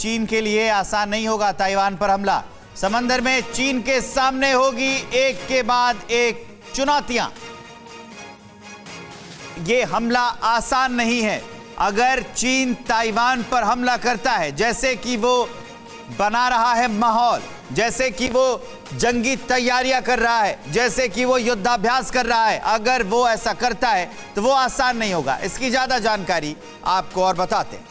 चीन के लिए आसान नहीं होगा ताइवान पर हमला। समंदर में चीन के सामने होगी एक के बाद एक चुनौतियां। ये हमला आसान नहीं है। अगर चीन ताइवान पर हमला करता है, जैसे कि वो बना रहा है माहौल, जैसे कि वो जंगी तैयारियां कर रहा है, जैसे कि वो युद्धाभ्यास कर रहा है, अगर वो ऐसा करता है तो वो आसान नहीं होगा। इसकी ज्यादा जानकारी आपको और बताते हैं।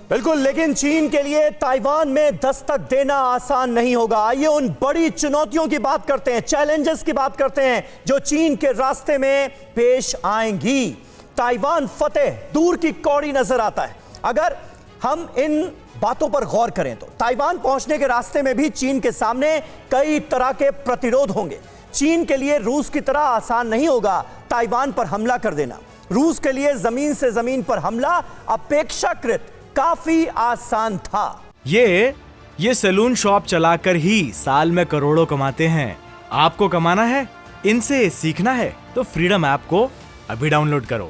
बिल्कुल, लेकिन चीन के लिए ताइवान में दस्तक देना आसान नहीं होगा। आइए उन बड़ी चुनौतियों की बात करते हैं, चैलेंजेस की बात करते हैं जो चीन के रास्ते में पेश आएंगी। ताइवान फतेह दूर की कौड़ी नजर आता है। अगर हम इन बातों पर गौर करें तो ताइवान पहुंचने के रास्ते में भी चीन के सामने कई तरह के प्रतिरोध होंगे। चीन के लिए रूस की तरह आसान नहीं होगा ताइवान पर हमला कर देना। रूस के लिए जमीन से जमीन पर हमला अपेक्षाकृत काफी आसान था। ये सैलून शॉप चलाकर ही साल में करोड़ों कमाते हैं। आपको कमाना है, इनसे सीखना है तो फ्रीडम ऐप को अभी डाउनलोड करो।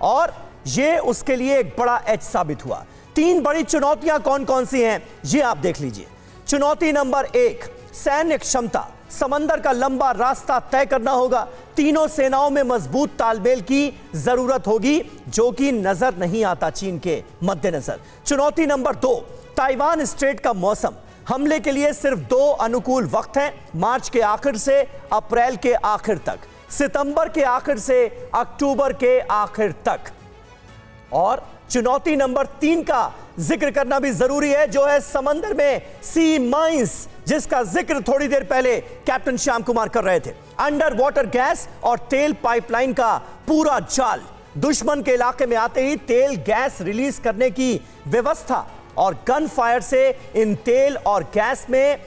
और ये उसके लिए एक बड़ा एज साबित हुआ। 3 बड़ी चुनौतियां कौन कौन सी हैं, ये आप देख लीजिए। चुनौती नंबर 1, सैन्य क्षमता। समंदर का लंबा रास्ता तय करना होगा। तीनों सेनाओं में मजबूत तालमेल की जरूरत होगी, जो कि नजर नहीं आता चीन के मद्देनजर। चुनौती नंबर 2, ताइवान स्ट्रेट का मौसम। हमले के लिए सिर्फ 2 अनुकूल वक्त हैं, मार्च के आखिर से अप्रैल के आखिर तक, सितंबर के आखिर से अक्टूबर के आखिर तक। और चुनौती नंबर 3 का जिक्र करना भी जरूरी है, जो है समंदर में सी माइंस, जिसका जिक्र थोड़ी देर पहले कैप्टन श्याम कुमार कर रहे थे। अंडर वाटर गैस और तेल पाइपलाइन का पूरा जाल। दुश्मन के इलाके में आते ही तेल गैस रिलीज करने की व्यवस्था और गन फायर से इन तेल और गैस में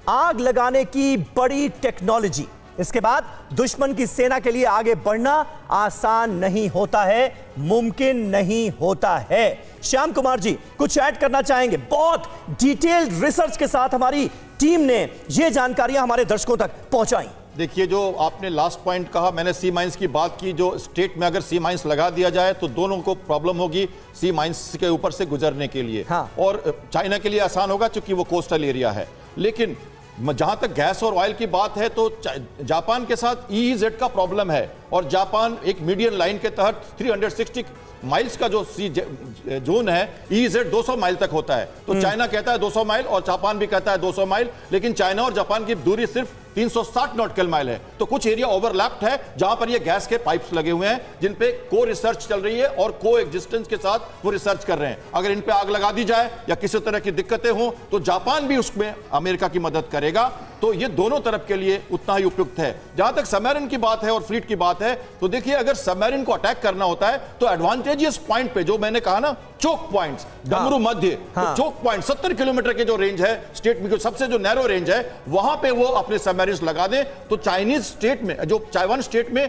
आग लगाने की बड़ी टेक्नोलॉजी। इसके बाद दुश्मन की सेना के लिए आगे बढ़ना आसान नहीं होता है, मुमकिन नहीं होता है। श्याम कुमार जी कुछ ऐड करना चाहेंगे? बहुत डिटेल्ड रिसर्च के साथ हमारी टीम ने ये जानकारियां हमारे दर्शकों तक पहुंचाई। देखिए, जो आपने लास्ट पॉइंट कहा, मैंने सी माइंस की बात की। जो स्टेट में अगर सी माइंस लगा दिया जाए तो दोनों को प्रॉब्लम होगी सी माइंस के ऊपर से गुजरने के लिए। हाँ। और चाइना के लिए आसान होगा क्योंकि वो कोस्टल एरिया है। लेकिन जहां तक गैस और ऑयल की बात है तो जापान के साथ EEZ का प्रॉब्लम है, और जापान एक मीडियन लाइन के तहत 360 माइल्स का जो सी जोन है, EEZ 200 माइल तक होता है। तो चाइना कहता है 200 माइल और जापान भी कहता है 200 माइल, लेकिन चाइना और जापान की दूरी सिर्फ 360 नॉटिकल माइल है। तो कुछ एरिया ओवरलैप्ड है जहां पर ये गैस के पाइप्स लगे हुए हैं, जिन पे को रिसर्च चल रही है और को एग्जिस्टेंस के साथ वो रिसर्च कर रहे हैं। अगर इन पे आग लगा दी जाए या किसी तरह की दिक्कतें हो तो जापान भी उसमें अमेरिका की मदद करेगा। तो ये दोनों तरफ के लिए उतना ही उपयुक्त है। जहां तक सबमरीन की बात है और फ्लीट की बात है, तो देखिए, अगर सबमरीन को अटैक करना होता है तो एडवांटेजियस पॉइंट पे, जो मैंने कहा ना, चोक पॉइंट्स, डमरू मध्य, तो चोक पॉइंट 70 किलोमीटर के जो रेंज है स्टेट में, सबसे जो नैरो रेंज है, वहां पे वो अपने सबमरीन्स लगा दें। तो चाइनीज स्टेट में, जो ताइवान स्टेट में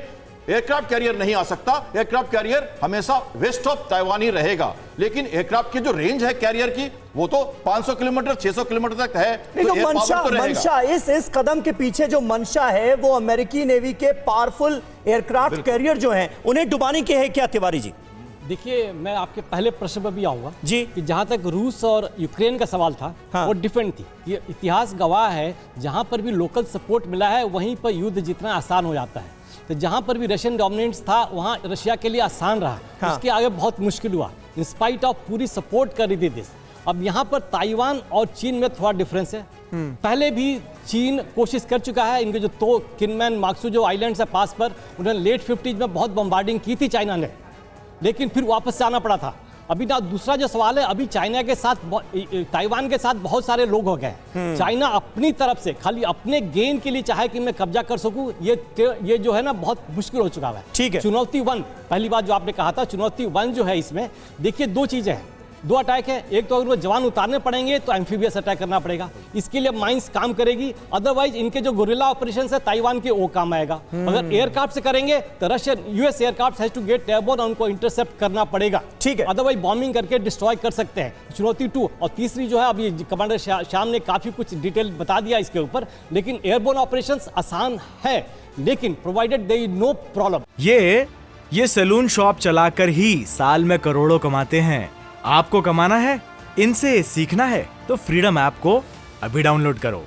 एयरक्राफ्ट कैरियर नहीं आ सकता। एयरक्राफ्ट कैरियर हमेशा वेस्ट ऑफ ताइवान ही रहेगा, लेकिन एयरक्राफ्ट की जो रेंज है कैरियर की, वो तो 500 किलोमीटर 600 किलोमीटर तक है। तो मंशा इस कदम के पीछे जो मंशा है वो अमेरिकी नेवी के पावरफुल एयरक्राफ्ट कैरियर जो हैं उन्हें डुबाने के है क्या तिवारी जी? देखिए, मैं आपके पहले प्रश्न पर भी आऊंगा जी, कि जहां तक रूस और यूक्रेन का सवाल था, हाँ। वो डिफरेंट थी। ये इतिहास गवाह है, जहां पर भी लोकल सपोर्ट मिला है वहीं पर युद्ध जितना आसान हो जाता है। तो जहां पर भी रशियन डोमिनेंस था वहां रशिया के लिए आसान रहा, हाँ। उसके आगे बहुत मुश्किल हुआ, इन स्पाइट ऑफ पूरी सपोर्ट कर रही थी दिस। अब यहाँ पर ताइवान और चीन में थोड़ा डिफरेंस है। पहले भी चीन कोशिश कर चुका है, इनके जो तो किनमैन माक्सू जो आइलैंड्स है पास पर, उन्होंने लेट 50s में बहुत बम्बार्डिंग की थी चाइना ने, लेकिन फिर वापस से आना पड़ा था। अभी ना दूसरा जो सवाल है, अभी चाइना के साथ ताइवान के साथ बहुत सारे लोग हो गए। चाइना अपनी तरफ से खाली अपने गेन के लिए चाहे कि मैं कब्जा कर सकूं, ये जो है ना बहुत मुश्किल हो चुका है। ठीक है। चुनौती 1, पहली बात जो आपने कहा था, चुनौती 1 जो है इसमें देखिए 2 चीजें हैं, 2 अटैक है। एक तो अगर वो जवान उतारने पड़ेंगे तो एम्फीबियस अटैक करना पड़ेगा, इसके लिए माइंस काम करेगी। अदरवाइज इनके जो गुरिल्ला ऑपरेशन है ताइवान के, वो काम आएगा। अगर एयरक्राफ्ट से करेंगे तो Russian US aircraft has to get airborne, उनको इंटरसेप्ट करना पड़ेगा। ठीक है। अदरवाइज बॉम्बिंग करके डिस्ट्रॉय कर सकते हैं। चुनौती 2 और तीसरी जो है, अभी कमांडर श्याम ने काफी कुछ डिटेल बता दिया इसके ऊपर, लेकिन एयरबोर्न ऑपरेशन आसान है, लेकिन provided there is no problem. ये सैलून शॉप चलाकर ही साल में करोड़ों कमाते हैं। आपको कमाना है, इनसे सीखना है तो फ्रीडम ऐप को अभी डाउनलोड करो।